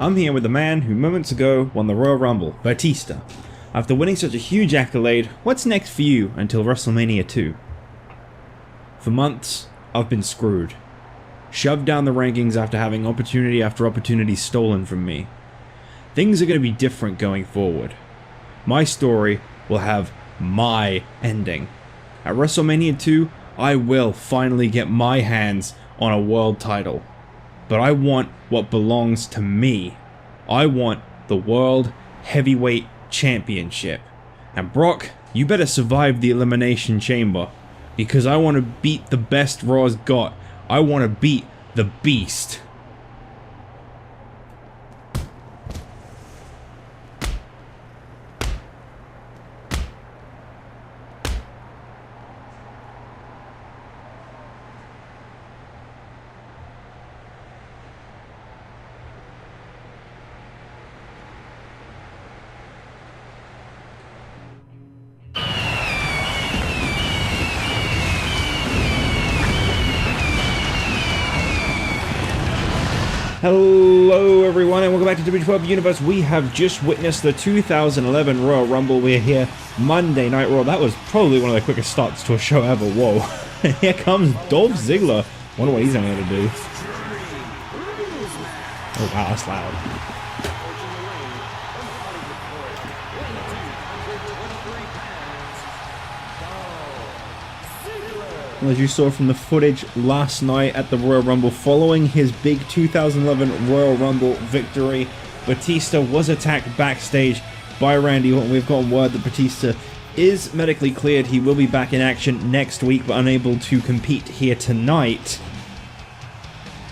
I'm here with the man who moments ago won the Royal Rumble, Batista. After winning such a huge accolade, what's next for you until WrestleMania 2? For months, I've been screwed. Shoved down the rankings after having opportunity after opportunity stolen from me. Things are going to be different going forward. My story will have my ending. At WrestleMania 2, I will finally get my hands on a world title. But I want what belongs to me. I want the World Heavyweight Championship. And Brock, you better survive the Elimination Chamber. Because I want to beat the best Raw's got. I want to beat the Beast. Hello everyone and welcome back to W12 Universe. We have just witnessed the 2011 Royal Rumble. We're here Monday Night Raw. That was probably one of the quickest starts to a show ever. Whoa. Here comes Dolph Ziggler. Wonder what he's going to do. Oh wow, that's loud. As you saw from the footage last night at the Royal Rumble, following his big 2011 Royal Rumble victory, Batista was attacked backstage by Randy Orton. We've gotten word that Batista is medically cleared. He will be back in action next week, but unable to compete here tonight.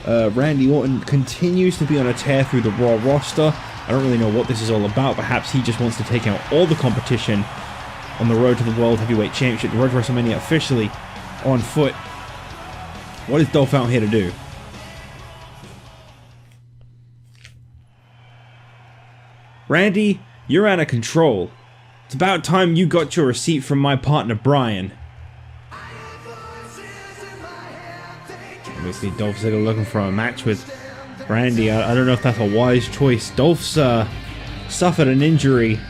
Randy Orton continues to be on a tear through the Raw roster. I don't really know what this is all about. Perhaps he just wants to take out all the competition on the road to the World Heavyweight Championship. The road to WrestleMania officially on foot. What is Dolph out here to do? Randy, you're out of control. It's about time you got your receipt from my partner Brian. Obviously Dolph Ziggler looking for a match with Randy. I don't know if that's a wise choice. Dolph's suffered an injury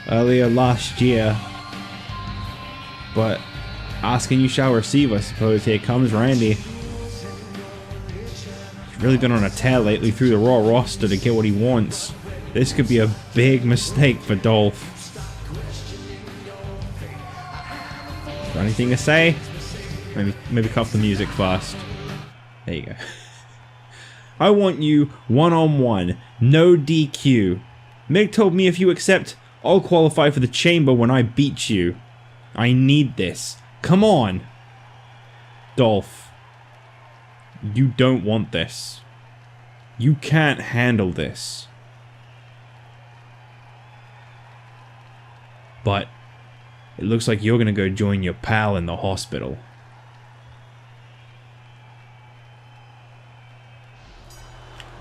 earlier last year, but ask and you shall receive, I suppose. Here comes Randy. He's really been on a tear lately through the Raw roster to get what he wants. This could be a big mistake for Dolph. Got anything to say? Maybe cut the music first. There you go. I want you one-on-one, no DQ. Mick told me if you accept, I'll qualify for the chamber when I beat you. I need this. Come on! Dolph, you don't want this. You can't handle this. But it looks like you're gonna go join your pal in the hospital.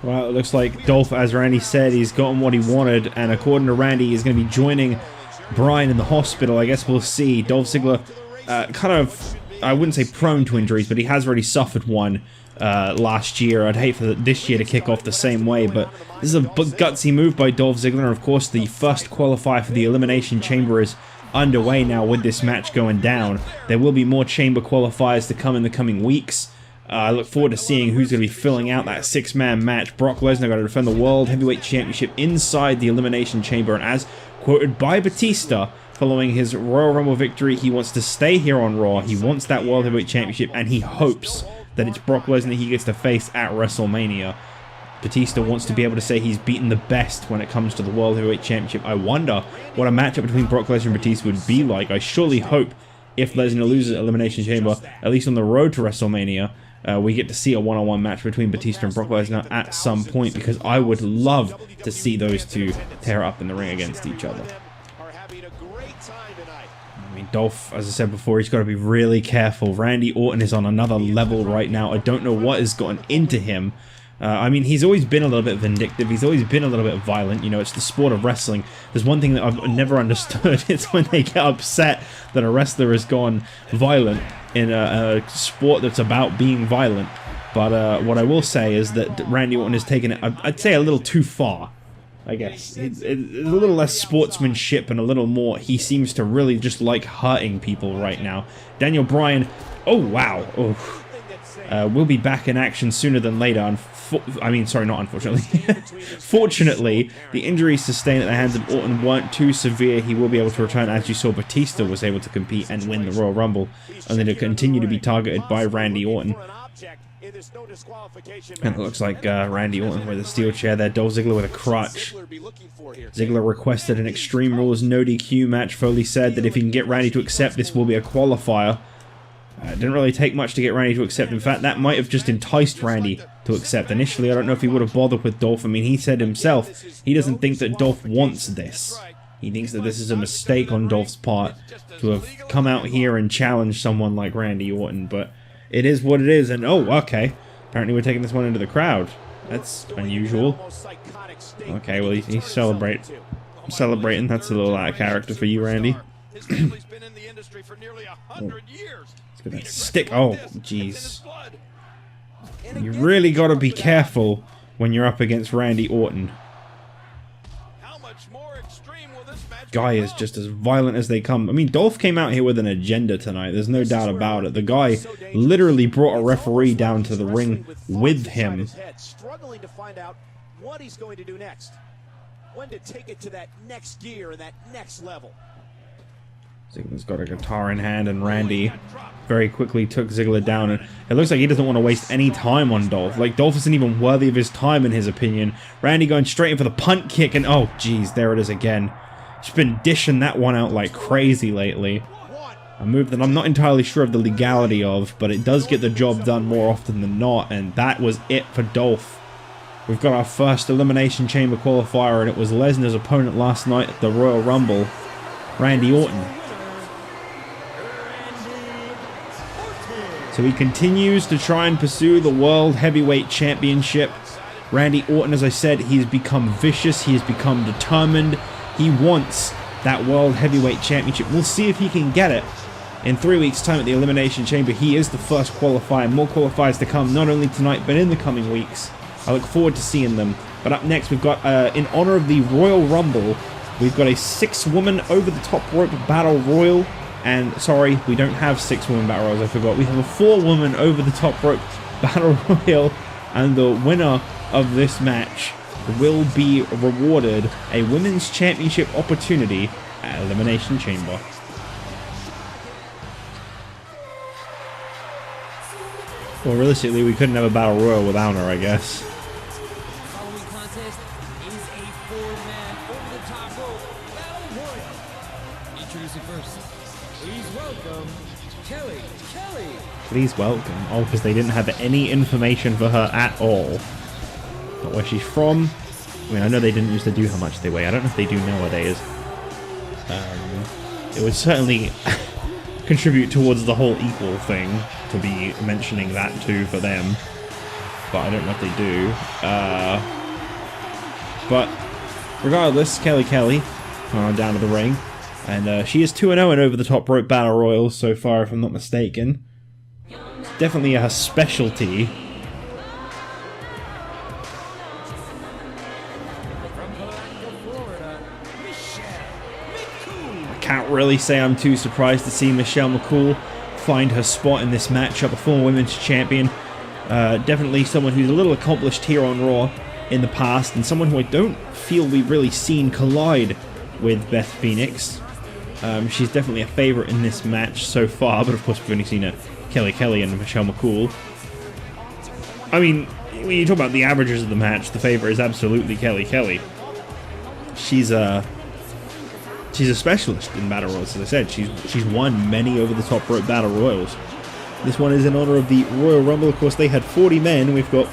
Well, it looks like Dolph, as Randy said, he's gotten what he wanted, and according to Randy, he's gonna be joining Brian in the hospital. I guess we'll see. Dolph Ziggler, kind of, I wouldn't say prone to injuries, but he has already suffered one last year. I'd hate for this year to kick off the same way, but this is a gutsy move by Dolph Ziggler. And of course, the first qualifier for the Elimination Chamber is underway now with this match going down. There will be more chamber qualifiers to come in the coming weeks. I look forward to seeing who's going to be filling out that six-man match. Brock Lesnar got to defend the World Heavyweight Championship inside the Elimination Chamber, and as quoted by Batista, following his Royal Rumble victory, he wants to stay here on Raw. He wants that World Heavyweight Championship, and he hopes that it's Brock Lesnar he gets to face at WrestleMania. Batista wants to be able to say he's beaten the best when it comes to the World Heavyweight Championship. I wonder what a matchup between Brock Lesnar and Batista would be like. I surely hope if Lesnar loses Elimination Chamber, at least on the road to WrestleMania, we get to see a one-on-one match between Batista and Brock Lesnar at some point, because I would love to see those two tear up in the ring against each other. I mean, Dolph, as I said before, he's got to be really careful. Randy Orton is on another level right now. I don't know what has gotten into him. I mean, he's always been a little bit vindictive. He's always been a little bit violent. You know, it's the sport of wrestling. There's one thing that I've never understood. It's when they get upset that a wrestler has gone violent in a sport that's about being violent. But what I will say is that Randy Orton has taken it, I'd say, a little too far. I guess it's a little less sportsmanship and a little more. He seems to really just like hurting people right now. Daniel Bryan, oh wow, we'll be back in action sooner than later. I mean, sorry, not unfortunately. Fortunately, the injuries sustained at the hands of Orton weren't too severe. He will be able to return, as you saw. Batista was able to compete and win the Royal Rumble, only to continue to be targeted by Randy Orton. And it looks like Randy Orton with a steel chair there. Dolph Ziggler with a crutch. Ziggler requested an Extreme Rules no DQ match. Foley said that if he can get Randy to accept, this will be a qualifier. It didn't really take much to get Randy to accept. In fact, that might have just enticed Randy to accept. Initially, I don't know if he would have bothered with Dolph. I mean, he said himself, he doesn't think that Dolph wants this. He thinks that this is a mistake on Dolph's part to have come out here and challenged someone like Randy Orton. But it is what it is. And, oh, okay. Apparently we're taking this one into the crowd. That's unusual. Okay, well, he's celebrating. That's a little out of character for you, Randy. That stick. Oh, jeez. You really got to be careful when you're up against Randy Orton. Guy is just as violent as they come. I mean, Dolph came out here with an agenda tonight. There's no doubt about it. The guy literally brought a referee down to the ring with him. Struggling to find out what he's going to do next. When to take it to that next gear and that next level. Ziggler's got a guitar in hand, and Randy very quickly took Ziggler down, and it looks like he doesn't want to waste any time on Dolph. Like, Dolph isn't even worthy of his time in his opinion. Randy going straight in for the punt kick, and oh jeez, there it is again. He's been dishing that one out like crazy lately. A move that I'm not entirely sure of the legality of, but it does get the job done more often than not, and that was it for Dolph. We've got our first Elimination Chamber qualifier, and it was Lesnar's opponent last night at the Royal Rumble, Randy Orton. So he continues to try and pursue the World Heavyweight Championship. Randy Orton, as I said, he's become vicious. He has become determined. He wants that World Heavyweight Championship. We'll see if he can get it in 3 weeks' time at the Elimination Chamber. He is the first qualifier. More qualifiers to come, not only tonight, but in the coming weeks. I look forward to seeing them. But up next, we've got, in honor of the Royal Rumble, we've got a 6-woman over-the-top rope battle royal. And, sorry, we don't have 6-woman battle royals, I forgot. We have a 4-woman over-the-top rope battle royal. And the winner of this match will be rewarded a Women's Championship opportunity at Elimination Chamber. Well, realistically, we couldn't have a battle royal without her, I guess. Following contest is a 4-man over-the-top rope battle royal. Introducing first, please welcome Kelly. Please welcome. Oh, because they didn't have any information for her at all. Not where she's from. I mean, I know they didn't used to do how much they weigh. I don't know if they do nowadays. It would certainly contribute towards the whole equal thing to be mentioning that too for them. But I don't know if they do. But regardless, Kelly down to the ring. And she is 2-0 in over-the-top rope battle royals so far, if I'm not mistaken. It's definitely her specialty. I can't really say I'm too surprised to see Michelle McCool find her spot in this matchup, a former women's champion. Definitely someone who's a little accomplished here on Raw in the past, and someone who I don't feel we've really seen collide with Beth Phoenix. She's definitely a favourite in this match so far, but of course we've only seen Kelly and Michelle McCool. I mean, when you talk about the averages of the match, the favourite is absolutely Kelly. She's a specialist in battle royals, as I said. She's won many over-the-top rope battle royals. This one is in honor of the Royal Rumble. Of course, they had 40 men. We've got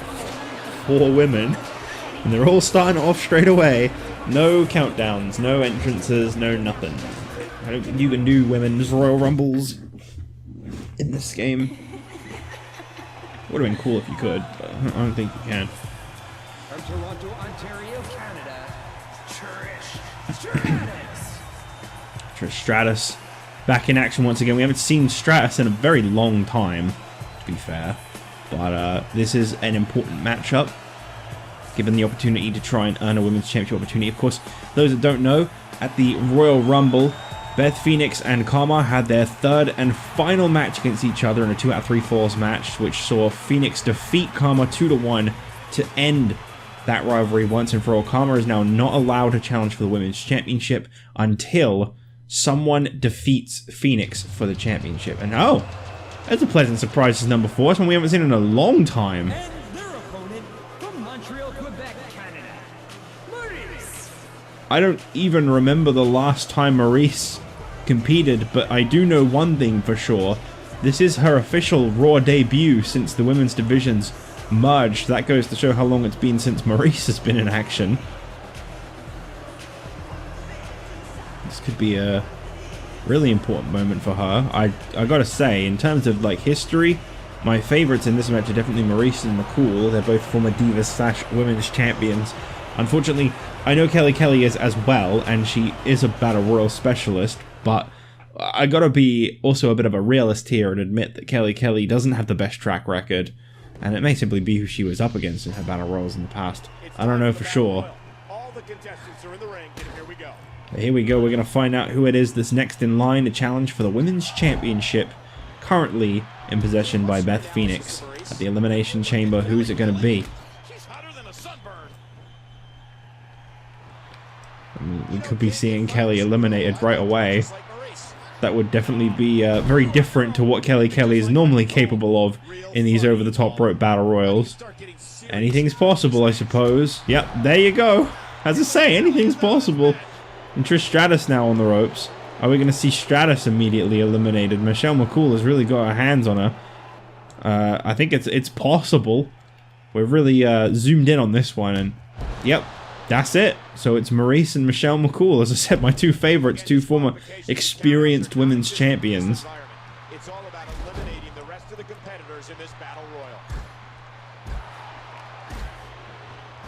4 women, and they're all starting off straight away. No countdowns, no entrances, no nothing. I don't think you can do women's Royal Rumbles in this game. Would have been cool if you could, but I don't think you can. From Toronto, Ontario, Canada, Trish Stratus back in action once again. We haven't seen Stratus in a very long time, to be fair. But this is an important matchup, given the opportunity to try and earn a women's championship opportunity. Of course, those that don't know, at the Royal Rumble, Beth Phoenix and Karma had their third and final match against each other in a 2 out of 3 falls match, which saw Phoenix defeat Karma 2-1 to end that rivalry once and for all. Karma is now not allowed to challenge for the women's championship until someone defeats Phoenix for the championship. And oh, that's a pleasant surprise as number 4. Someone we haven't seen in a long time. And their opponent from Montreal, Quebec, Canada, Maryse. I don't even remember the last time Maryse competed, but I do know one thing for sure. This is her official Raw debut since the women's divisions merged. That goes to show how long it's been since Maryse has been in action. This could be a really important moment for her. I gotta say, in terms of like history, my favorites in this match are definitely Maryse and McCool. They're both former Divas / women's champions. Unfortunately, I know Kelly is as well, and she is a Battle Royal specialist, but I gotta be also a bit of a realist here and admit that Kelly doesn't have the best track record, and it may simply be who she was up against in her Battle Royals in the past. I don't know for sure. All the contestants are in the ring, and here we go. Here we go, we're going to find out who it is that's next in line to challenge for the Women's Championship, currently in possession by Beth Phoenix at the Elimination Chamber. Who's it going to be? She's hotter than a sunburn. I mean, we could be seeing Kelly eliminated right away. That would definitely be very different to what Kelly is normally capable of in these over-the-top rope Battle Royals. Anything's possible, I suppose. Yep, there you go. As I say, anything's possible. And Trish Stratus now on the ropes. Are we going to see Stratus immediately eliminated? Michelle McCool has really got her hands on her. I think it's possible. We're really zoomed in on this one, and yep, that's it. So it's Maryse and Michelle McCool. As I said, my two favorites, two former experienced women's champions. It's all about eliminating the rest of the competitors in this battle royal.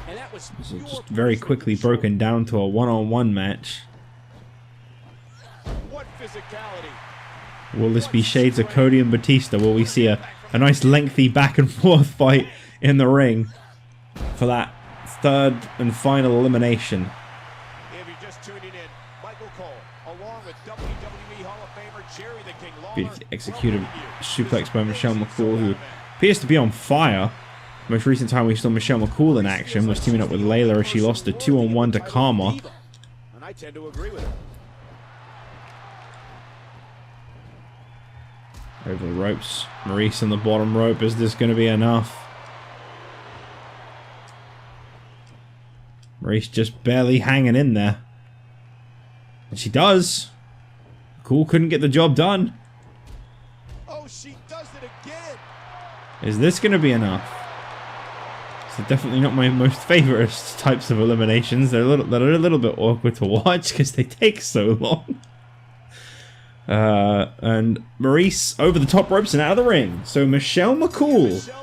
And that was So just very quickly broken down to a one-on-one match. what physicality. Will this be shades of Cody and Batista? Will we see a nice lengthy back and forth fight in the ring for that third and final elimination? If you're just tuning in, Michael Cole, along with WWE Hall of Famer Jerry the King Lawler, Beautifully executed suplex by Michelle McCool, who appears to be on fire. Most recent time we saw Michelle McCool in action was teaming up with Layla as she lost a 2-on-1 to Karma. and I tend to agree with him. Over the ropes. Maryse on the bottom rope. Is this going to be enough? Maryse just barely hanging in there. And she does. Cool couldn't get the job done. Oh, she does it again. Is this going to be enough? So definitely not my most favorite types of eliminations. They're a little bit awkward to watch because they take so long. And Maryse over the top ropes and out of the ring. So Michelle McCool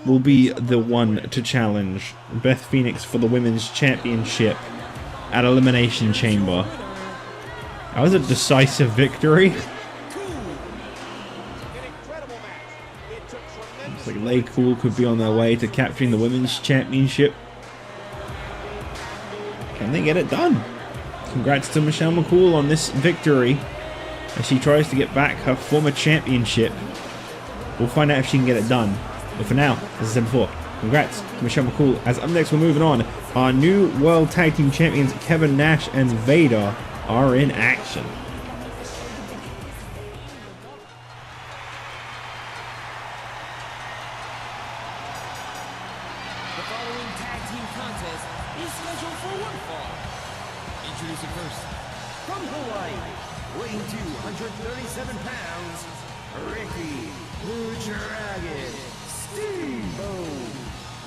will be the one to challenge Beth Phoenix for the Women's Championship at Elimination Chamber. That was a decisive victory. An incredible match. It took tremendous. Looks like Lay Cool could be on their way to capturing the Women's Championship. Can they get it done? Congrats to Michelle McCool on this victory as she tries to get back her former championship. We'll find out if she can get it done. But for now, as I said before, congrats to Michelle McCool. As up next, we're moving on. Our new World Tag Team Champions, Kevin Nash and Vader, are in action. The following tag team contest is scheduled for one fall. Introducing first, from Hawaii, weighing 237 pounds, Ricky Dragon Steamboat.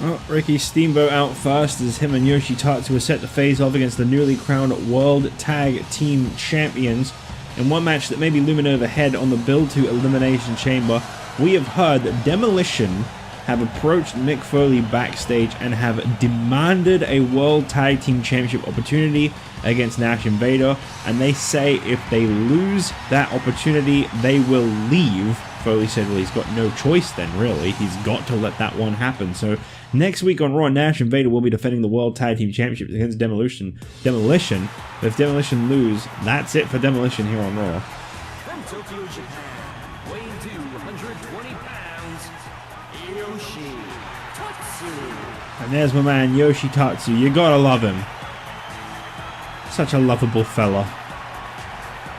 Well, Ricky Steamboat out first as him and Yoshi Tatsu are set to face off against the newly crowned World Tag Team Champions. In one match that may be looming overhead on the build to Elimination Chamber, we have heard that Demolition have approached Mick Foley backstage and have demanded a World Tag Team Championship opportunity against Nash and Vader, and they say if they lose that opportunity, they will leave Foley said, well, he's got no choice then, really. He's got to let that one happen. So next week on Raw, Nash and Vader will be defending the World Tag Team Championships against Demolition. But if Demolition lose, that's it for Demolition here on Raw. From Tokyo, Japan, weighing 220 pounds, Yoshi Tatsu. And there's my man, Yoshi Tatsu. You gotta love him. Such a lovable fella.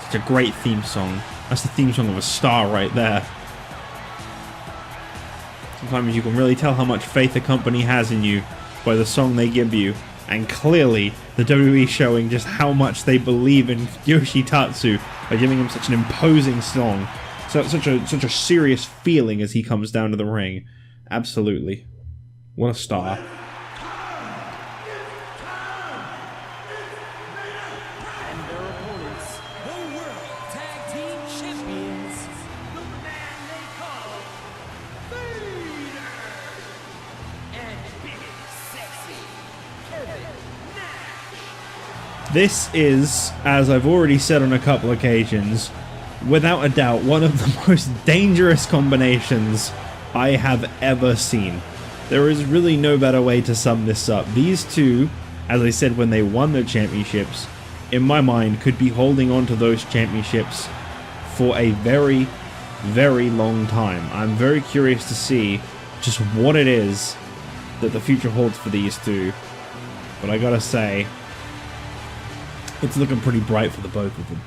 Such a great theme song. That's the theme song of a star right there. Sometimes you can really tell how much faith a company has in you by the song they give you. And clearly, the WWE showing just how much they believe in Yoshi Tatsu by giving him such an imposing song. Such a serious feeling as he comes down to the ring. Absolutely. What a star. This is, as I've already said on a couple occasions, without a doubt, one of the most dangerous combinations I have ever seen. There is really no better way to sum this up. These two, as I said when they won their championships, in my mind could be holding on to those championships for a very, very long time. I'm very curious to see just what it is that the future holds for these two. But I gotta say, it's looking pretty bright for the both of them.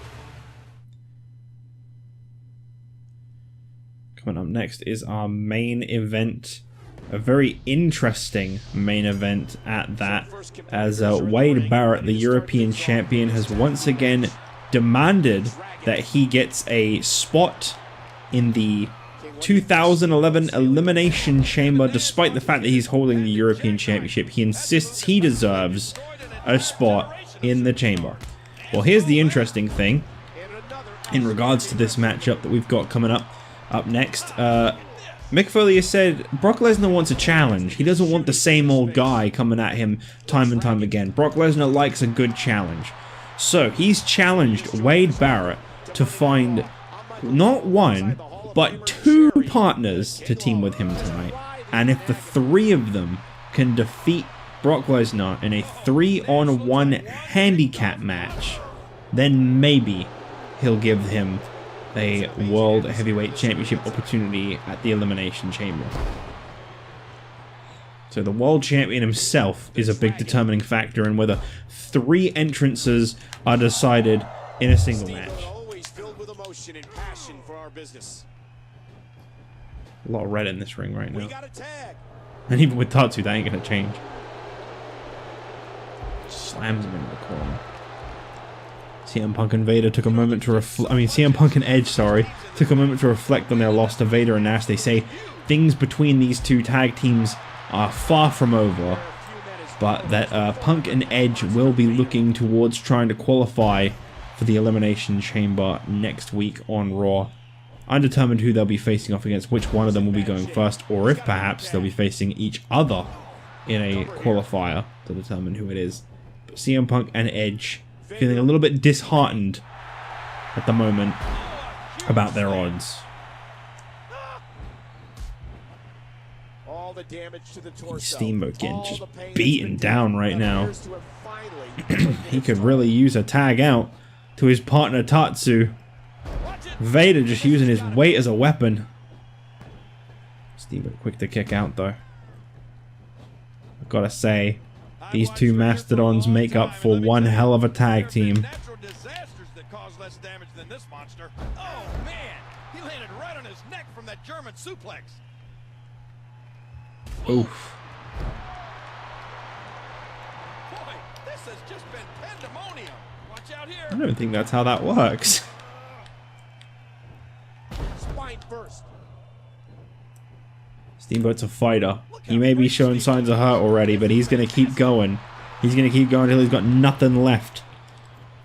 Coming up next is our main event. A very interesting main event at that, as Wade Barrett, the European champion, has once again demanded that he gets a spot in the 2011 Elimination Chamber. Despite the fact that he's holding the European Championship, he insists he deserves a spot in the chamber. Well, here's the interesting thing in regards to this matchup that we've got coming up next. Mick Foley has said Brock Lesnar wants a challenge. He doesn't want the same old guy coming at him time and time again. Brock Lesnar likes a good challenge. So he's challenged Wade Barrett to find not one, but two partners to team with him tonight. And if the three of them can defeat Brock Lesnar in a 3-on-1 handicap match, then maybe he'll give him a World Heavyweight Championship opportunity at the Elimination Chamber. So the World Champion himself is a big determining factor in whether three entrances are decided in a single match. A lot of red in this ring right now. And even with Tatsu, that ain't gonna change. Slams him into the corner. CM Punk and Vader took a moment to CM Punk and Edge, took a moment to reflect on their loss to Vader and Nash. They say things between these two tag teams are far from over, but that Punk and Edge will be looking towards trying to qualify for the Elimination Chamber next week on Raw. Undetermined who they'll be facing off against, which one of them will be going first, or if perhaps they'll be facing each other in a qualifier to determine who it is. But CM Punk and Edge feeling a little bit disheartened at the moment about their odds. Steamboat getting just beaten down right now. He could really use a tag out to his partner Tatsu. Vader just using his weight as a weapon. Steamboat quick to kick out though. I've got to say, these two mastodons make up for one hell of a tag team. Oof. I don't think that's how that works. Steamboat's a fighter. He may be showing signs of hurt already, but he's going to keep going. He's going to keep going until he's got nothing left.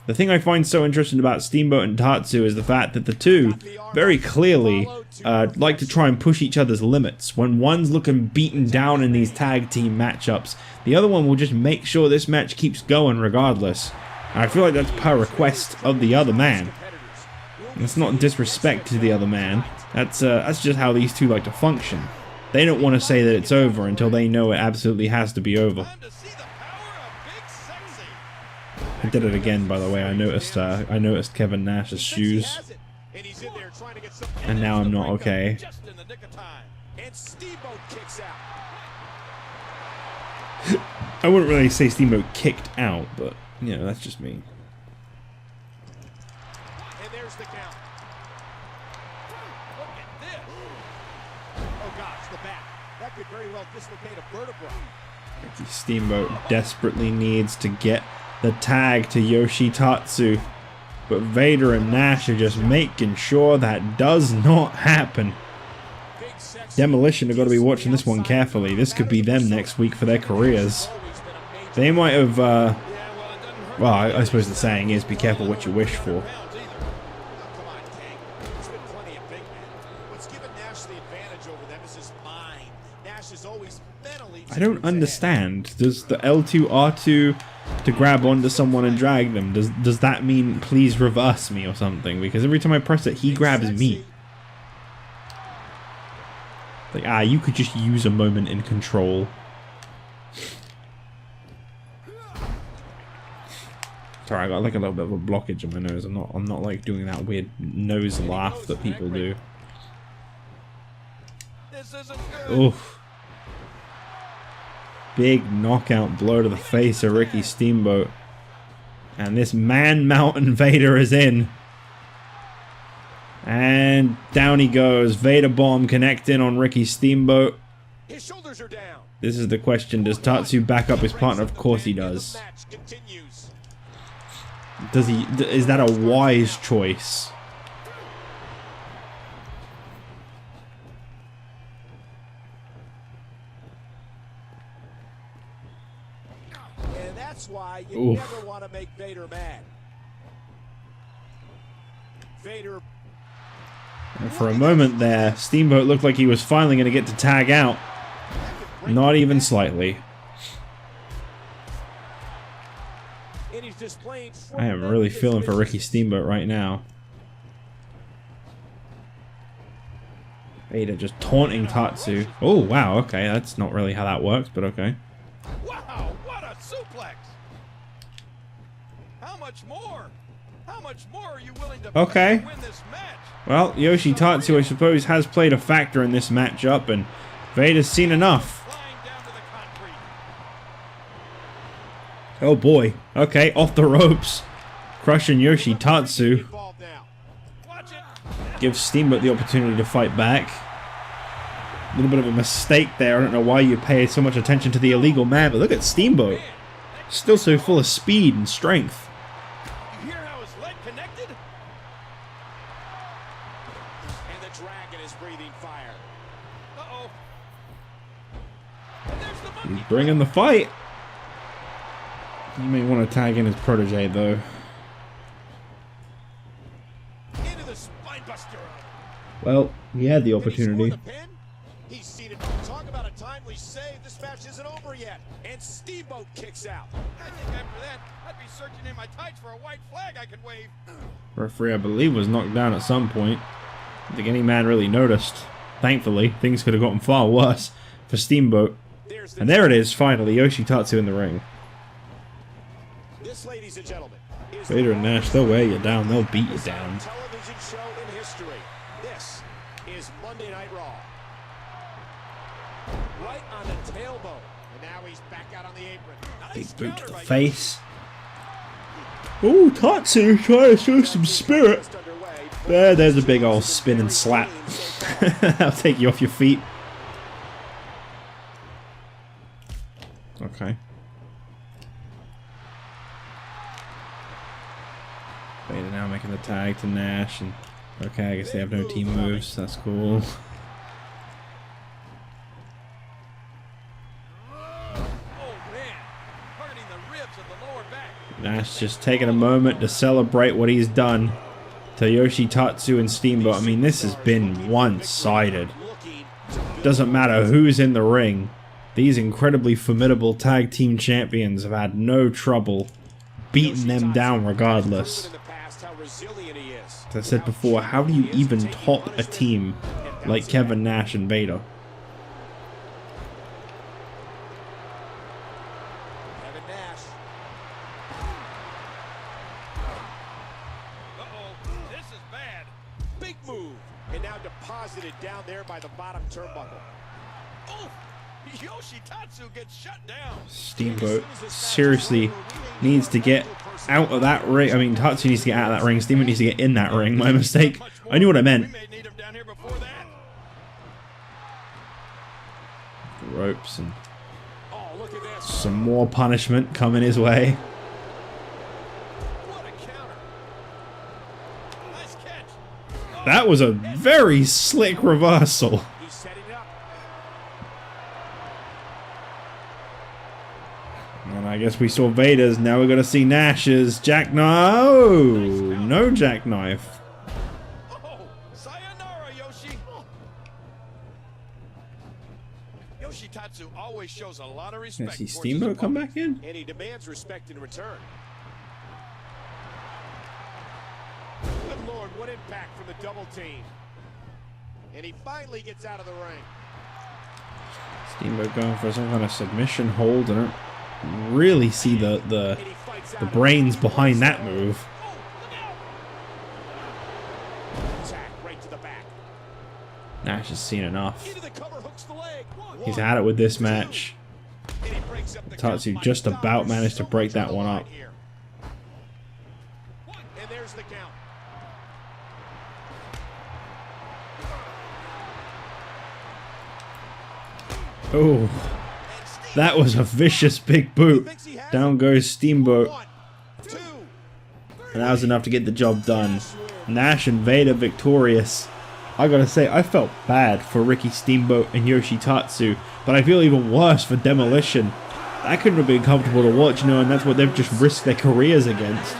The thing I find so interesting about Steamboat and Tatsu is the fact that the two very clearly like to try and push each other's limits. When one's looking beaten down in these tag team matchups, the other one will just make sure this match keeps going regardless. And I feel like that's per request of the other man. It's not disrespect to the other man. That's just how these two like to function. They don't want to say that it's over until they know it absolutely has to be over. I did it again, by the way. I noticed Kevin Nash's shoes, and now I'm not okay. I wouldn't really say Steamboat kicked out, but you know, that's just me. And there's the count. Look at this. Oh gosh, the back. That could very well dislocate a vertebra. Steamboat desperately needs to get the tag to Yoshi Tatsu, but Vader and Nash are just making sure that does not happen. Demolition are going to be watching this one carefully. This could be them next week for their careers. They might have, well, I suppose the saying is, be careful what you wish for. I don't understand. Does the L2 R2 to grab onto someone and drag them, does that mean please reverse me or something? Because every time I press it, he grabs me. Like, you could just use a moment in control. Sorry, I got like a little bit of a blockage in my nose. I'm not like doing that weird nose laugh that people do. Oof. Big knockout blow to the face of Ricky Steamboat. And this Man Mountain Vader is in. And down he goes. Vader bomb connecting on Ricky Steamboat. His shoulders are down. This is the question. Does Tatsu back up his partner? Of course he does. Does he? Is that a wise choice? And that's why you never want to make Vader mad. Vader. And for a moment there, Steamboat looked like he was finally going to get to tag out. Not even slightly. I am really feeling for Ricky Steamboat right now. Vader just taunting Tatsu. Oh, wow, okay, that's not really how that works, but okay. Wow, what a suplex! How much more? How much more are you willing to pay to win this match? Well, Yoshi Tatsu, I suppose, has played a factor in this matchup, and Vader's seen enough. Oh boy. Okay, off the ropes. Crushing Yoshi Tatsu. Gives Steamboat the opportunity to fight back. A little bit of a mistake there. I don't know why you pay so much attention to the illegal man, but look at Steamboat. Still so full of speed and strength. You hear how his leg connected? And the dragon is breathing fire. Uh-oh. And there's the monkey. He's bringing the fight. You may want to tag in his protege, though. Into the spine buster. Well, he had the opportunity. He's seated. Talk about a timely save. This match isn't over yet. And Steamboat kicks out. I think after that, I'd be searching in my tights for a white flag I could wave. Referee, I believe, was knocked down at some point. I don't think any man really noticed. Thankfully, things could have gotten far worse for Steamboat. And there it is, finally, Yoshi Tatsu in the ring. This, ladies and gentlemen, is Vader and Nash, they'll wear you down, they'll beat you down. television show in history. This is Monday Night Raw. Right on the tailbone. And now he's back out on the apron. Big boot to the face. Ooh, Tatsu trying to show some spirit. There's a big old spin and slap. I'll take you off your feet. Okay. Vader now making the tag to Nash, and okay, I guess they have no team moves. That's cool. Nash just taking a moment to celebrate what he's done to Yoshi Tatsu and Steamboat. I mean, this has been one-sided. Doesn't matter who's in the ring. These incredibly formidable tag team champions have had no trouble beating them down regardless. how resilient he is. As I said before, how do you even top a team like Kevin Nash and Vader? Kevin Nash. Uh-oh, this is bad. Big move. And now deposited down there by the bottom turnbuckle. Oh, Yoshi Tatsu gets shut down. Steamboat seriously needs to get out of that ring. I mean, Tatsu needs to get out of that ring. Steamboat needs to get in that ring. My mistake. I knew what I meant. We may need him down here before that. The ropes and Oh, look at this. some more punishment coming his way. What a counter. Nice catch. That was a very slick reversal. He's setting it up. And I guess we saw Vader's. Now we're going to see Nash's. No jackknife. Oh, sayonara, Yoshi. Yoshi Tatsu always shows a lot of Can I respect. see towards his Steamboat come opponent. back in? And he demands respect in return. Good Lord, what impact from the double team. And he finally gets out of the ring. Steamboat going for some kind of submission hold. I don't really see the And he fights out. brains behind that move. Attack right to the back. Nash has seen enough. Into the cover, hooks the leg. He's had it with this match. And he breaks up the Tatsu count. just My about God, managed to there's so break much that on the one line up. here. And there's the count. Oh, that was a vicious big boot. Down goes Steamboat. 1, 2, And that was enough to get the job done. Nash and Vader victorious. I gotta say, I felt bad for Ricky Steamboat and Yoshi Tatsu, but I feel even worse for Demolition. That couldn't have been comfortable to watch, knowing that's what they've just risked their careers against.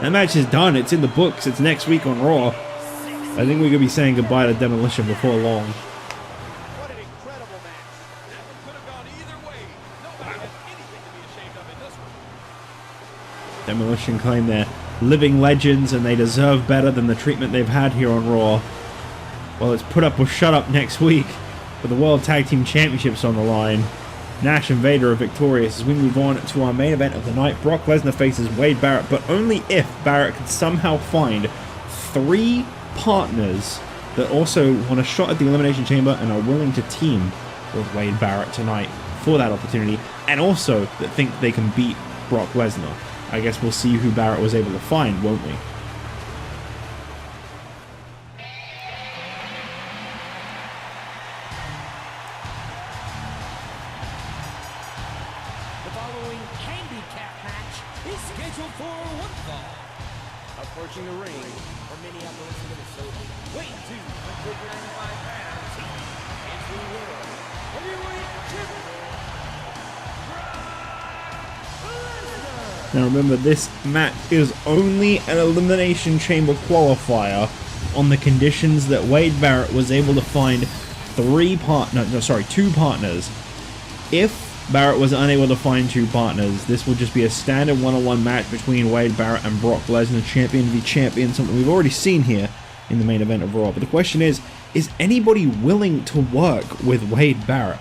That match is done. It's in the books. It's next week on Raw. I think we're gonna be saying goodbye to Demolition before long. what an incredible match. That one could have gone either way. Nobody has anything to be ashamed of in this one. Demolition claim they're living legends and they deserve better than the treatment they've had here on Raw. Well, it's put up or shut up next week, with the World Tag Team Championships on the line. Nash and Vader are victorious as we move on to our main event of the night. Brock Lesnar faces Wade Barrett, but only if Barrett can somehow find 3 partners that also want a shot at the Elimination Chamber and are willing to team with Wade Barrett tonight for that opportunity, and also that think they can beat Brock Lesnar. I guess we'll see who Barrett was able to find, won't we? The following handicap match is scheduled for one fall. Approaching the ring from Minneapolis, Minnesota. Weighing 295 pounds. It's the world heavyweight champion, Lesnar. Now remember, this match is only an Elimination Chamber qualifier on the conditions that Wade Barrett was able to find 2 partners. If Barrett was unable to find 2 partners, this will just be a standard one-on-one match between Wade Barrett and Brock Lesnar, champion v champion, something we've already seen here in the main event of Raw. But the question is anybody willing to work with Wade Barrett?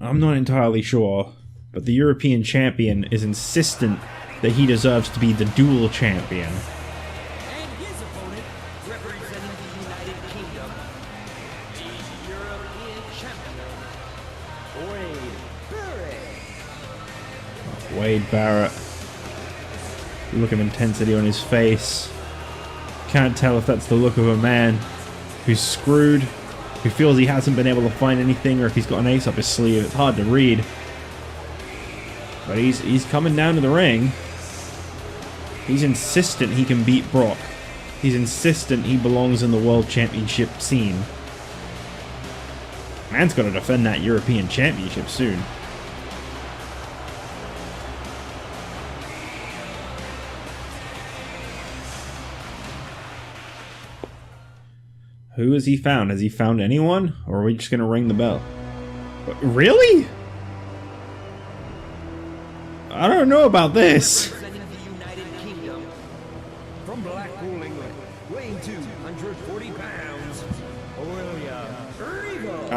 I'm not entirely sure, but the European champion is insistent that he deserves to be the dual champion. And his opponent, representing the United Kingdom, the European champion, Wade Barrett. Wade Barrett. Look of intensity on his face. Can't tell if that's the look of a man who's screwed, who feels he hasn't been able to find anything, or if he's got an ace up his sleeve. It's hard to read. But he's coming down to the ring. He's insistent he can beat Brock. He's insistent he belongs in the World Championship scene. Man's got to defend that European Championship soon. Who has he found? Has he found anyone? Or are we just going to ring the bell? Really? I don't know about this. Representing the United Kingdom,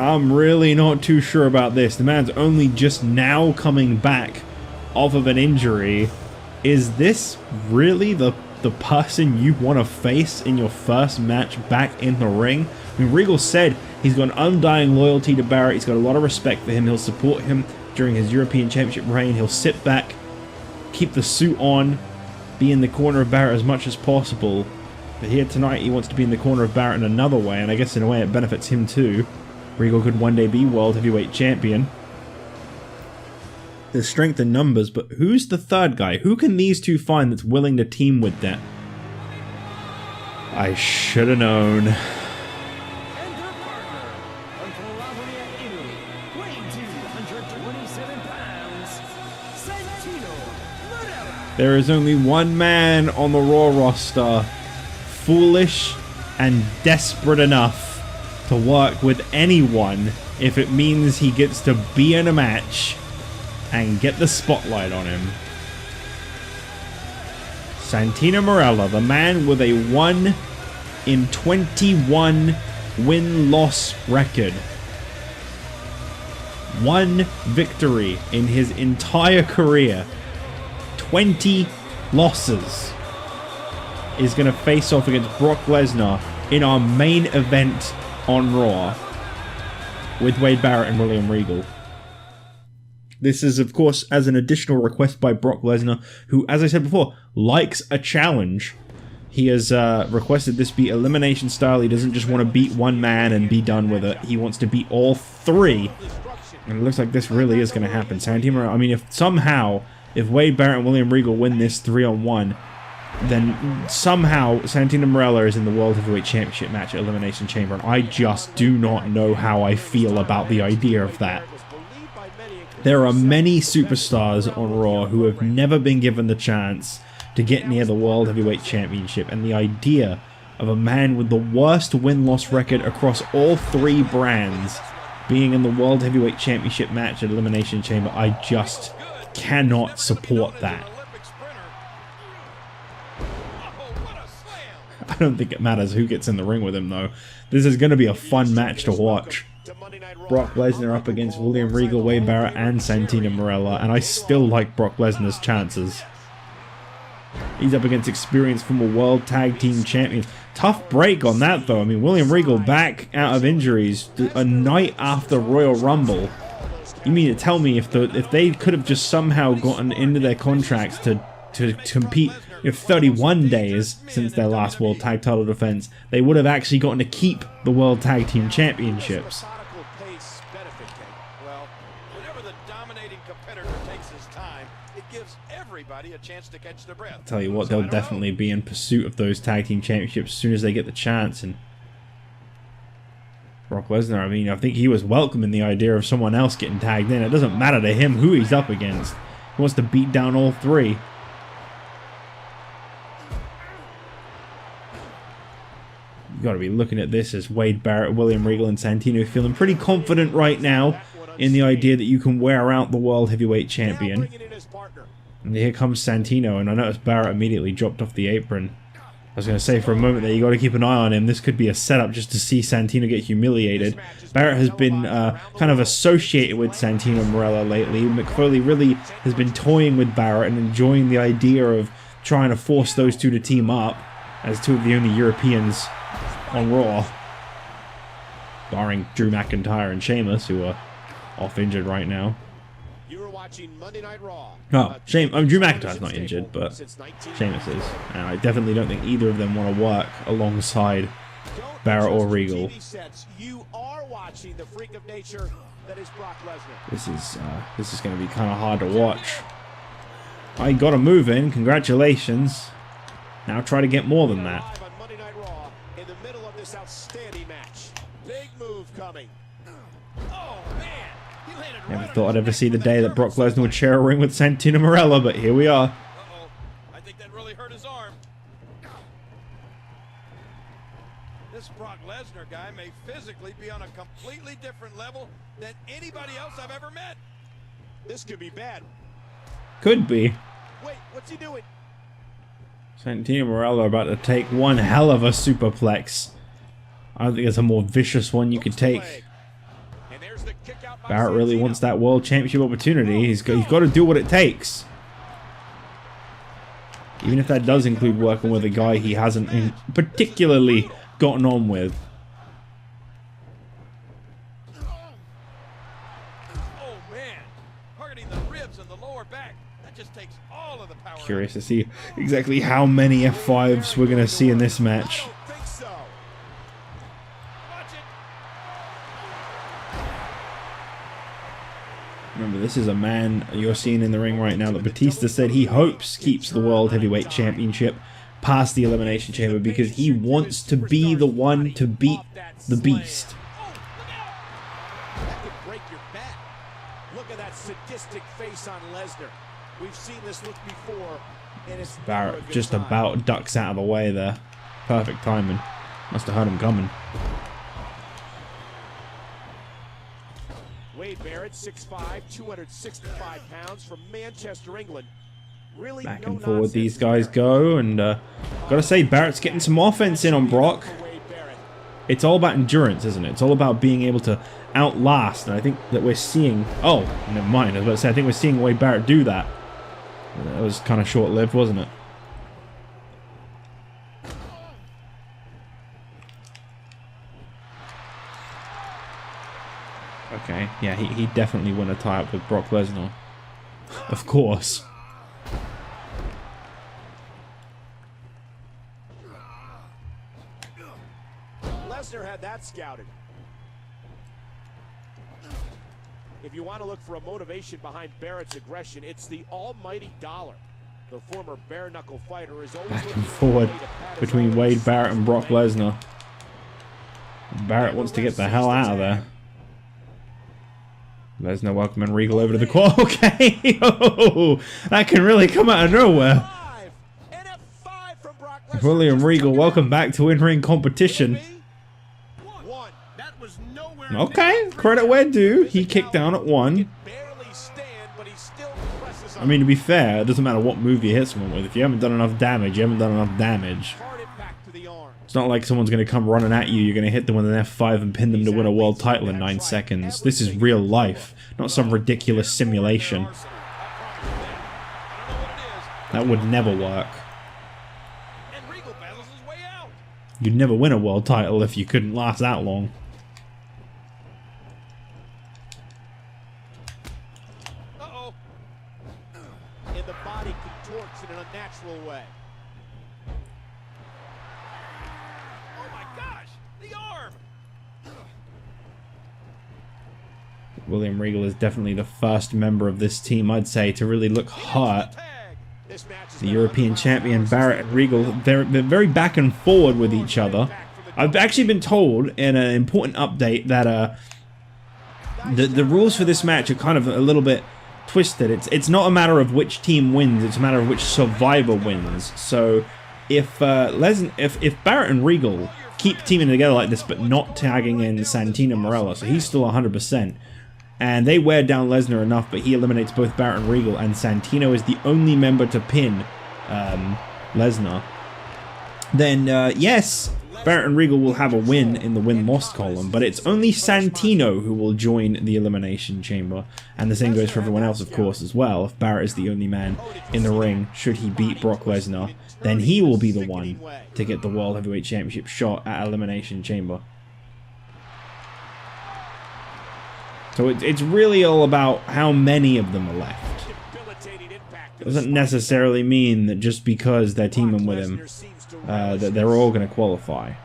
I'm really not too sure about this. The man's only just now coming back off of an injury. Is this really the person you want to face in your first match back in the ring? I mean, Regal said he's got an undying loyalty to Barrett. He's got a lot of respect for him. He'll support him during his European Championship reign. He'll sit back, keep the suit on, be in the corner of Barrett as much as possible. But here tonight, he wants to be in the corner of Barrett in another way, and I guess in a way it benefits him too. Regal could one day be World Heavyweight Champion. There's strength in numbers, but who's the third guy? Who can these two find that's willing to team with them? I should have known. And their partner, from Calabria, Italy, weighing 227 pounds, Santino Marella. There is only one man on the Raw roster foolish and desperate enough to work with anyone if it means he gets to be in a match and get the spotlight on him. Santino Marella, the man with a 1-in-21 win-loss record. One victory in his entire career. 20 losses. Is going to face off against Brock Lesnar in our main event on Raw with Wade Barrett and William Regal. This is, of course, as an additional request by Brock Lesnar, who, as I said before, likes a challenge. He has requested this be elimination style. He doesn't just want to beat one man and be done with it. He wants to beat all three. And it looks like this really is going to happen. Santino, I mean, if Wade Barrett and William Regal win this 3-on-1, then somehow Santino Marella is in the World Heavyweight Championship match at Elimination Chamber, and I just do not know how I feel about the idea of that. There are many superstars on Raw who have never been given the chance to get near the World Heavyweight Championship, and the idea of a man with the worst win-loss record across all three brands being in the World Heavyweight Championship match at Elimination Chamber, I just cannot support that. I don't think it matters who gets in the ring with him, though. This is going to be a fun match to watch. Brock Lesnar up against William Regal, Wade Barrett, and Santino Marella, and I still like Brock Lesnar's chances. He's up against experienced former World Tag Team Champions. Tough break on that, though. I mean, William Regal back out of injuries a night after Royal Rumble. You mean to tell me if they could have just somehow gotten into their contracts to compete 31 days since their last World Tag Title defense, they would have actually gotten to keep the World Tag Team Championships. Well, whenever the dominating competitor takes his time, it gives everybody a chance to catch their breath. I'll tell you what, they'll definitely be in pursuit of those Tag Team Championships as soon as they get the chance. And Brock Lesnar, I mean, I think he was welcoming the idea of someone else getting tagged in. It doesn't matter to him who he's up against. He wants to beat down all three. You got to be looking at this as Wade Barrett, William Regal, and Santino feeling pretty confident right now in the idea that you can wear out the World Heavyweight Champion. And here comes Santino, and I noticed Barrett immediately dropped off the apron. I was going to say for a moment that you got to keep an eye on him. This could be a setup just to see Santino get humiliated. Barrett has been kind of associated with Santino Marella lately. McCool really has been toying with Barrett and enjoying the idea of trying to force those two to team up as two of the only Europeans on Raw, barring Drew McIntyre and Sheamus, who are off injured right now. You were watching Monday Night Raw. Oh, Drew McIntyre's not injured, but Sheamus is. And I definitely don't think either of them want to work alongside Barrett or Regal. You are watching the freak of nature that is Brock Lesnar. This is going to be kind of hard to watch. I got a move in. Congratulations. Now try to get more than that. In the middle of this outstanding match. Big move coming. Oh, man. He landed Never right thought on I'd his ever see the neck day with that Brock nerve. Lesnar would share a ring with Santino Marella, but here we are. Uh-oh. I think that really hurt his arm. This Brock Lesnar guy may physically be on a completely different level than anybody else I've ever met. This could be bad. Could be. Wait, what's he doing? Santino Marella about to take one hell of a superplex. I don't think there's a more vicious one you could take. Barrett really wants that World Championship opportunity. He's got to do what it takes. Even if that does include working with a guy he hasn't particularly gotten on with. Oh man, targeting the ribs and the lower back. That just takes all of the power. Curious to see exactly how many F5s we're going to see in this match. Remember, this is a man you're seeing in the ring right now that Batista said he hopes keeps the World Heavyweight Championship past the Elimination Chamber because he wants to be the one to beat the Beast. That could break your back. Look at that sadistic face on Lesnar. We've seen this look before, and it's Barrett just about ducks out of the way there. Perfect timing. Must have heard him coming. Wade Barrett, 6'5", 265 pounds, from Manchester, England. Really Back no and forward nonsense these guys there. go, and gotta say, Barrett's getting some offense in on Brock. It's all about endurance, isn't it? It's all about being able to outlast, and I think that we're seeing... Oh, never mind. I was about to say, I think we're seeing Wade Barrett do that. That was kind of short-lived, wasn't it? Okay, yeah, he definitely won a tie-up with Brock Lesnar. Of course. Lesnar had that scouted. If you want to look for a motivation behind Barrett's aggression, it's the almighty dollar. The former bare-knuckle fighter is always Back and forward between Wade Barrett and Brock Lesnar. Barrett wants to get the hell out of there. Lesnar welcoming Regal over to the quad. Okay, oh, that can really come out of nowhere. William Regal, welcome back to in-ring competition. Okay, credit where due. He kicked down at 1. I mean, to be fair, it doesn't matter what move you hit someone with. If you haven't done enough damage, you haven't done enough damage. It's not like someone's going to come running at you. You're going to hit them with an F5 and pin them to win a world title in 9 seconds. This is real life, not some ridiculous simulation. That would never work. You'd never win a world title if you couldn't last that long. And the body contorts in an unnatural way. William Regal is definitely the first member of this team, I'd say, to really look hurt. The European champion Barrett and Regal, they're very back and forward with each other. I've actually been told in an important update that the rules for this match are kind of a little bit twisted. It's not a matter of which team wins, it's a matter of which survivor wins. So if Barrett and Regal keep teaming together like this but not tagging in Santino Marella, so he's still 100%, and they wear down Lesnar enough, but he eliminates both Barrett and Regal, and Santino is the only member to pin Lesnar, then yes, Barrett and Regal will have a win in the win-loss column, but it's only Santino who will join the Elimination Chamber, and the same goes for everyone else, of course, as well. If Barrett is the only man in the ring, should he beat Brock Lesnar, then he will be the one to get the World Heavyweight Championship shot at Elimination Chamber. So it's really all about how many of them are left. It doesn't necessarily mean that just because they're teaming with him, that they're all going to qualify.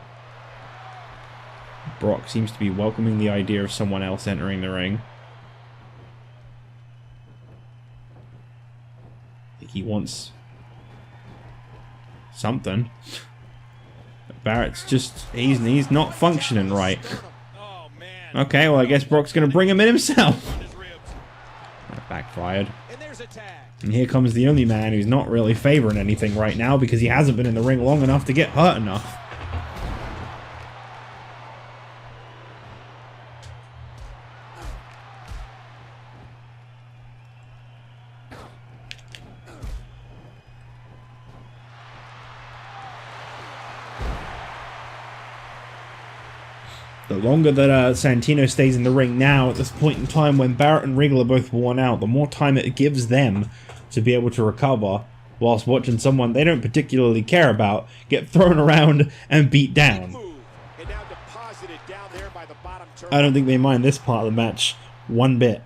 Brock seems to be welcoming the idea of someone else entering the ring. I think he wants something. But Barrett's just, he's not functioning right. Okay, well I guess Brock's going to bring him in himself. That backfired. And here comes the only man who's not really favoring anything right now because he hasn't been in the ring long enough to get hurt enough. The longer that Santino stays in the ring now, at this point in time when Barrett and Regal are both worn out, the more time it gives them to be able to recover, whilst watching someone they don't particularly care about get thrown around and beat down. I don't think they mind this part of the match one bit.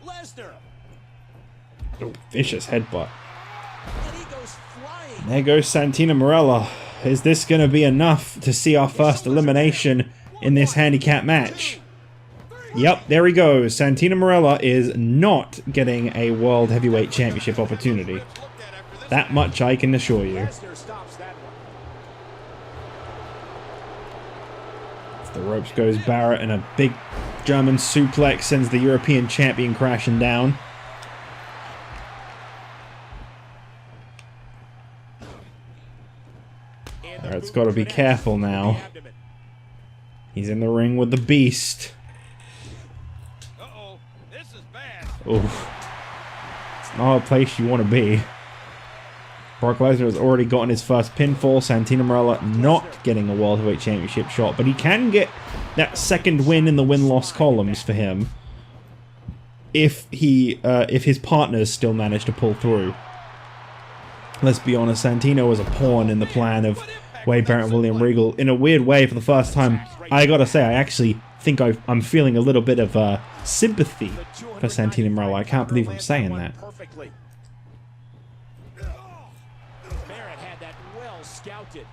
Lesnar. Oh, vicious headbutt. There goes Santina Marella. Is this going to be enough to see our first elimination in this handicap match? Yep, there he goes. Santina Marella is not getting a World Heavyweight Championship opportunity. That much I can assure you. Off the ropes goes Barrett, and a big German suplex sends the European Champion crashing down. Barrett's got to be careful now. He's in the ring with the Beast. Uh-oh, this is bad. Oof. It's not a place you want to be. Brock Lesnar has already gotten his first pinfall. Santina Marella not getting a World Heavyweight Championship shot, but he can get that second win in the win-loss columns for him if his partners still manage to pull through. Let's be honest, Santino was a pawn in the plan of Wade Barrett and William Regal. In a weird way, for the first time, I gotta say, I actually think I'm feeling a little bit of sympathy for Santina Marella. I can't believe I'm saying that. Barrett had that well scouted.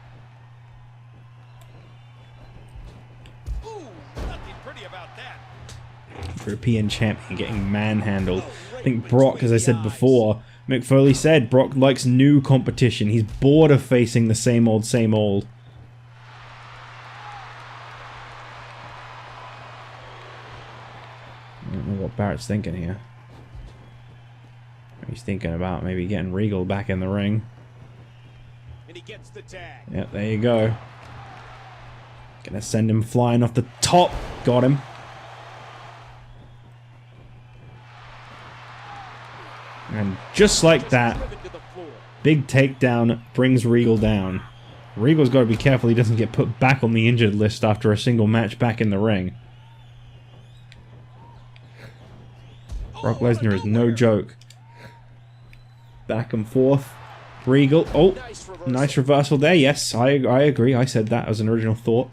Ooh, nothing pretty about that. European champion getting manhandled. I think Brock, as I said before, Mick Foley said Brock likes new competition. He's bored of facing the same old, same old. I don't know what Barrett's thinking here. He's thinking about maybe getting Regal back in the ring. And he gets the tag. Yep, there you go. Gonna send him flying off the top. Got him. And just like that, big takedown brings Regal down. Regal's got to be careful he doesn't get put back on the injured list after a single match back in the ring. Brock Lesnar is no joke. Back and forth. Regal. Oh, nice reversal there. Yes, I agree. I said that as an original thought.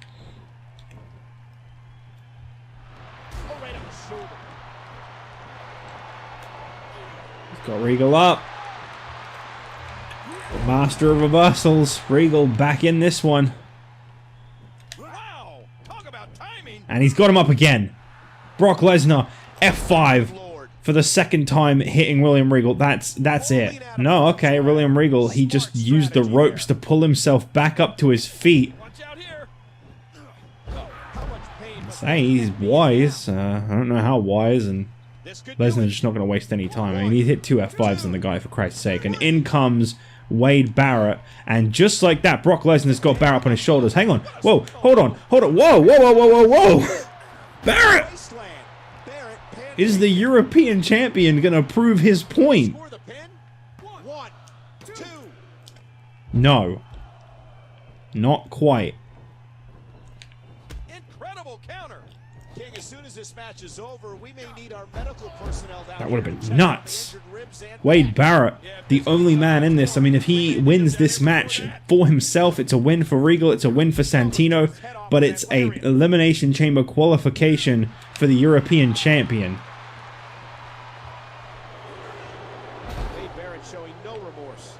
Got Regal up. The master of reversals. Regal back in this one. Wow, talk about timing. And he's got him up again. Brock Lesnar, F5 for the second time hitting William Regal. That's it. No, okay, William Regal, he just used the ropes to pull himself back up to his feet. Watch out here. Say he's wise. I don't know how wise, and Lesnar's just not going to waste any time. I mean, he hit two F5s on the guy, for Christ's sake. And in comes Wade Barrett. And just like that, Brock Lesnar's got Barrett up on his shoulders. Hang on. Whoa, hold on. Hold on. Whoa, whoa, whoa, whoa, whoa, whoa. Barrett! Is the European champion going to prove his point? No. Not quite. Incredible counter. King, as soon as this match is over, we may need our medical personnel down. That would have been nuts. Wade Barrett, the only man in this. I mean, if he wins this match for himself, it's a win for Regal, it's a win for Santino, but it's a Elimination Chamber qualification for the European champion. Wade Barrett showing no remorse.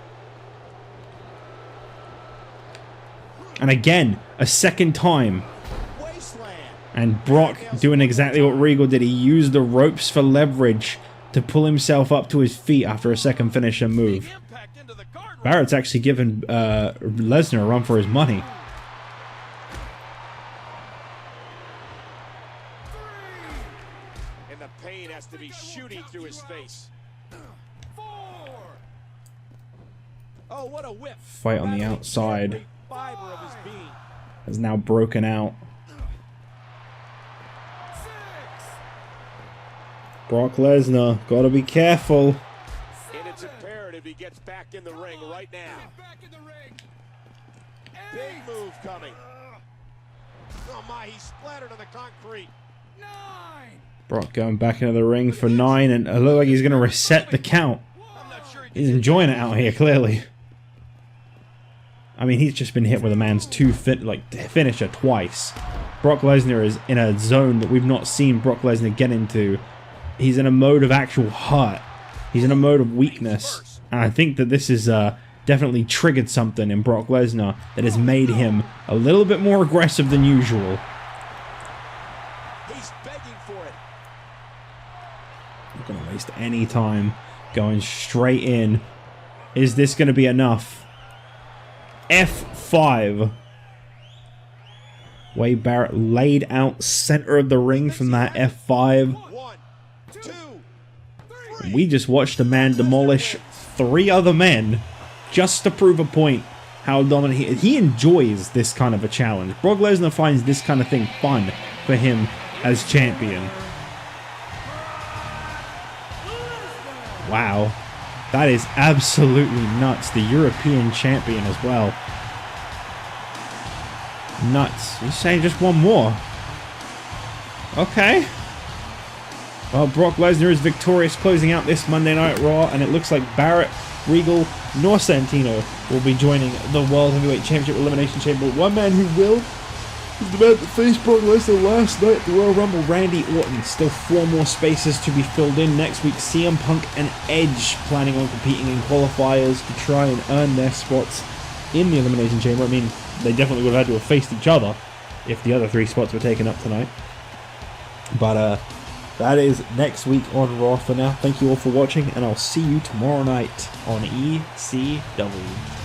And again, a second time. And Brock doing exactly what Regal did. He used the ropes for leverage to pull himself up to his feet after a second finisher move. Barrett's actually given Lesnar a run for his money. And the pain has to be shooting through his face. Oh, what a whip. Fight on the outside has now broken out. Brock Lesnar, gotta be careful. And it's imperative he gets back in the ring right now. big move coming. Oh my, he splattered on the concrete. 9. Brock going back into the ring for 9, and it looks like he's going to reset the count. He's enjoying it out here, clearly. I mean, he's just been hit with a man's finisher twice. Brock Lesnar is in a zone that we've not seen Brock Lesnar get into. He's in a mode of actual hurt. He's in a mode of weakness. And I think that this is definitely triggered something in Brock Lesnar that has made him a little bit more aggressive than usual. He's begging for it. Not going to waste any time going straight in. Is this going to be enough? F5. Wade Barrett laid out center of the ring from that F5. 1, 2, 3. We just watched a man demolish 3 other men just to prove a point how dominant he is. He enjoys this kind of a challenge. Brock Lesnar finds this kind of thing fun for him as champion. Wow. That is absolutely nuts. The European champion as well. Nuts. He's saying just one more. Okay. Well, Brock Lesnar is victorious, closing out this Monday Night Raw, and it looks like Barrett, Regal, nor Santino will be joining the World Heavyweight Championship Elimination Chamber. One man who will is the man that faced Brock Lesnar last night at the Royal Rumble, Randy Orton. Still 4 more spaces to be filled in. Next week, CM Punk and Edge planning on competing in qualifiers to try and earn their spots in the Elimination Chamber. I mean, they definitely would have had to have faced each other if the other 3 spots were taken up tonight. But that is next week on Raw for now. Thank you all for watching, and I'll see you tomorrow night on ECW.